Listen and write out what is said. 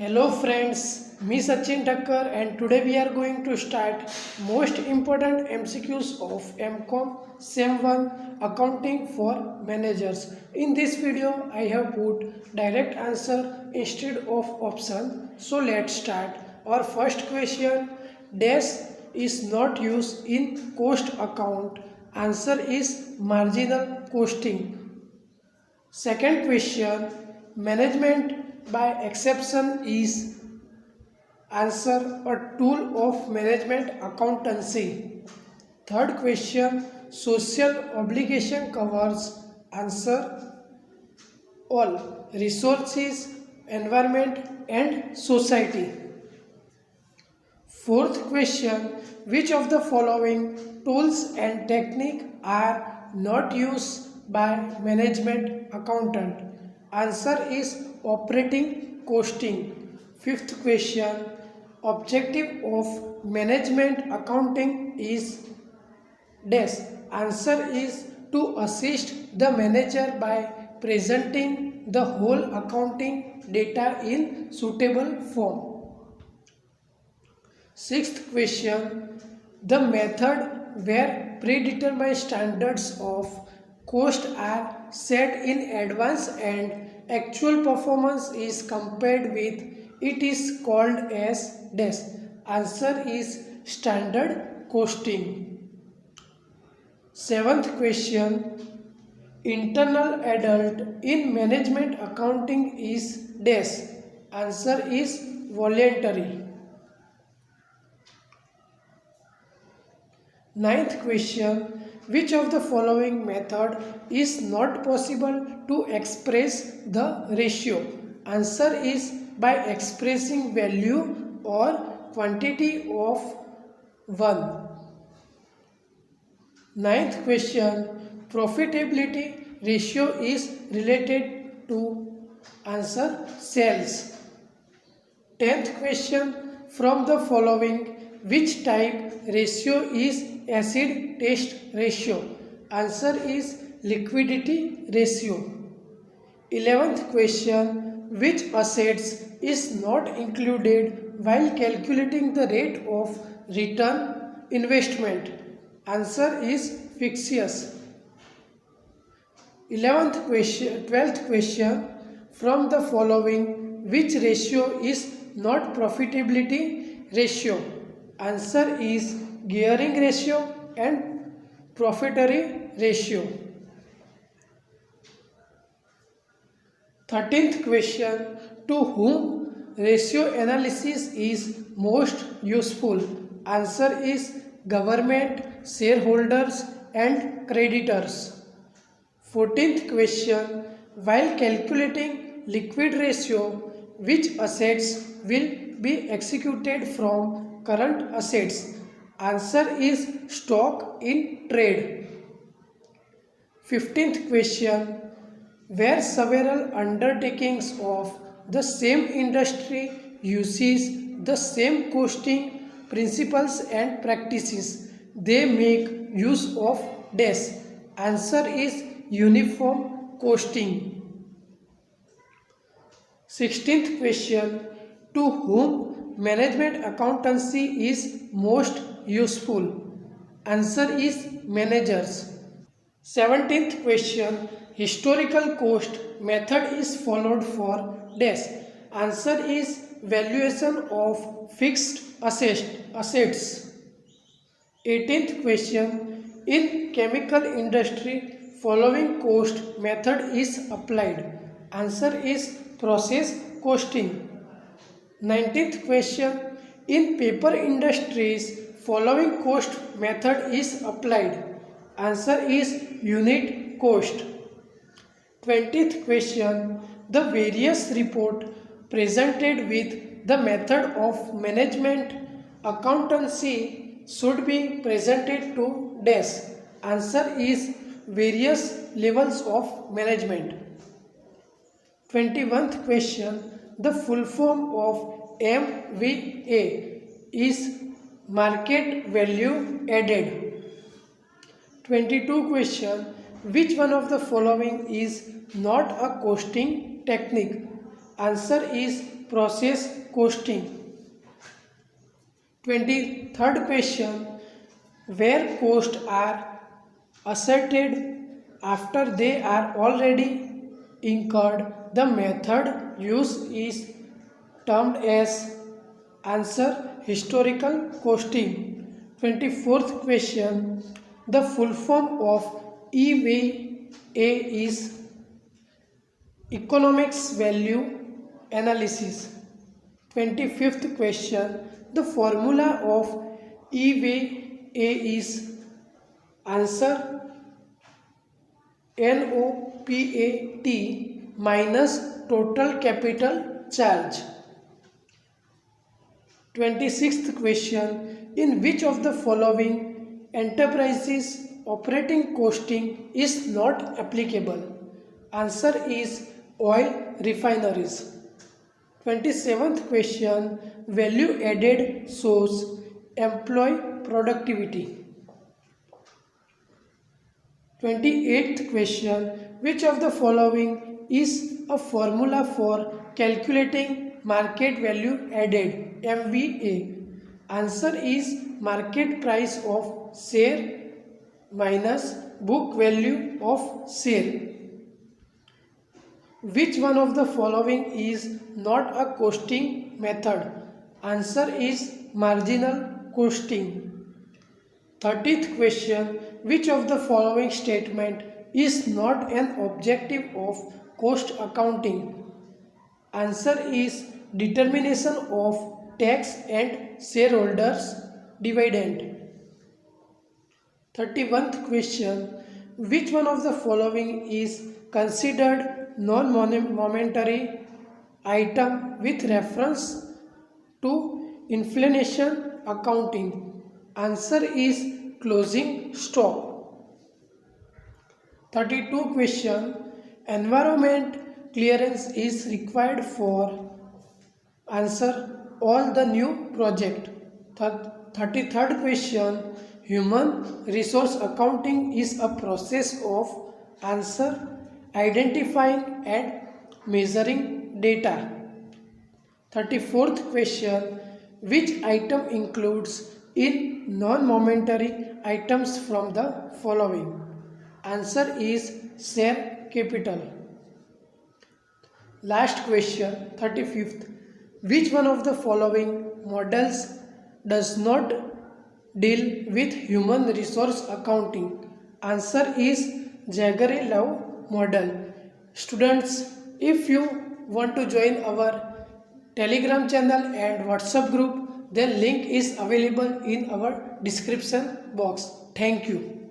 Hello friends, me Sachin Thakkar and today we are going to start most important MCQs of MCOM SEM 1 Accounting for Managers. In this video I have put direct answer instead of option. So let's start. Our first question, dash is not used in cost account. Answer is marginal costing. Second question, management by exception is answer a tool of management accountancy. Third question, social obligation covers answer all resources, environment and society. Fourth question, which of the following tools and technique are not used by management accountant? Answer is operating costing. Fifth question, objective of management accounting is dash. Answer is to assist the manager by presenting the whole accounting data in suitable form. Sixth question, the method where predetermined standards of cost are set in advance and actual performance is compared with it is called as dash. Answer is standard costing. Seventh question, internal adult in management accounting is dash. Answer is voluntary. Ninth question, which of the following method is not possible to express the ratio? Answer is by expressing value or quantity of 1. Ninth question, profitability ratio is related to answer sales. 10th question, from the following which type ratio is acid test ratio? Answer is liquidity ratio. 11th question, which assets is not included while calculating the rate of return investment? Answer is fixed. 12th question, from the following which ratio is not profitability ratio? Answer is gearing ratio and profitability ratio. 13th question, to whom ratio analysis is most useful? Answer is government, shareholders and creditors. 14th question, while calculating liquid ratio, which assets will be executed from current assets? Answer is stock in trade. 15th question, where several undertakings of the same industry uses the same costing principles and practices, they make use of dash. Answer is uniform costing. 16th question, to whom management accountancy is most useful? Answer is managers. 17th question, historical cost method is followed for dash. Answer is valuation of fixed assets. 18th question, in chemical industry following cost method is applied? Answer is process costing. 19th question, in paper industries following cost method is applied? Answer is unit cost. 20th question, the various report presented with the method of management accountancy should be presented to dash. Answer is various levels of management. 21st question, the full form of MVA is market value added. 22 question, which one of the following is not a costing technique? Answer is process costing. 23rd question, where costs are asserted after they are already incurred, the method used is termed as answer historical costing. 24th question, the full form of EVA is economics value analysis. 25th question, the formula of EVA is answer NOPAT minus total capital charge. 26th question, in which of the following enterprises operating costing is not applicable? Answer is oil refineries. 27th question, value added shows employee productivity. 28th question, which of the following is a formula for calculating market value added, MVA? Answer is market price of share minus book value of share. Which one of the following is not a costing method? Answer is marginal costing. 30th question, which of the following statement is not an objective of cost accounting? Answer is determination of tax and shareholders dividend. 31st question, which one of the following is considered non-monetary item with reference to inflation accounting? Answer is closing stock. 32 question, environment clearance is required for answer all the new project. 33rd question, human resource accounting is a process of answer identifying and measuring data. 34th question, which item includes in non-monetary items from the following? Answer is share capital. Last question, 35th. Which one of the following models does not deal with human resource accounting? Answer is Jaggari-Love model. Students, if you want to join our Telegram channel and WhatsApp group, then link is available in our description box. Thank you.